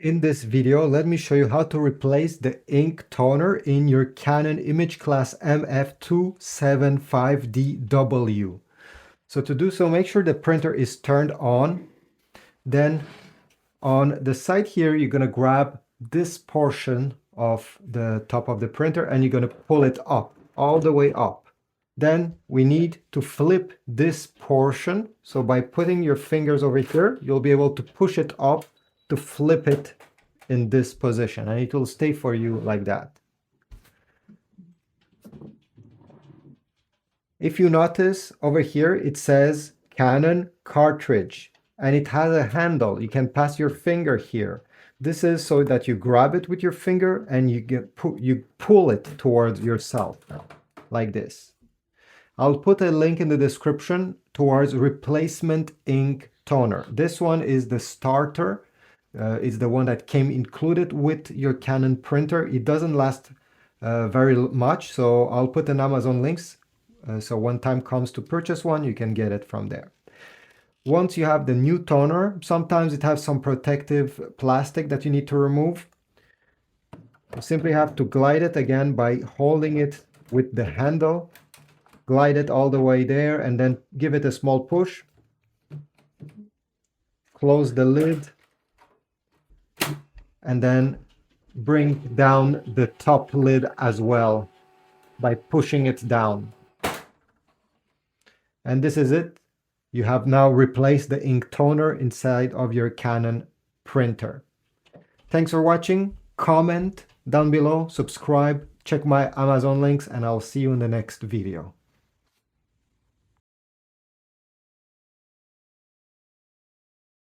In this video, let me show you how to replace the ink toner in your Canon imageCLASS MF275dw. So to do so, make sure the printer is turned on. Then on the side here, you're going to grab this portion of the top of the printer and you're going to pull it up, all the way up. Then we need to flip this portion. So by putting your fingers over here, you'll be able to push it up to flip it in this position, and it will stay for you like that. If you notice over here, it says Canon Cartridge, and it has a handle. You can pass your finger here. This is so that you grab it with your finger and you pull it towards yourself like this. I'll put a link in the description towards replacement ink toner. This one is the starter. It's the one that came included with your Canon printer. It doesn't last very much, so I'll put an Amazon links. So when time comes to purchase one, you can get it from there. Once you have the new toner, sometimes it has some protective plastic that you need to remove. You simply have to glide it again by holding it with the handle. Glide it all the way there and then give it a small push. Close the lid. And then bring down the top lid as well by pushing it down. And this is it. You have now replaced the ink toner inside of your Canon printer. Thanks for watching. Comment down below, subscribe, check my Amazon links, and I'll see you in the next video.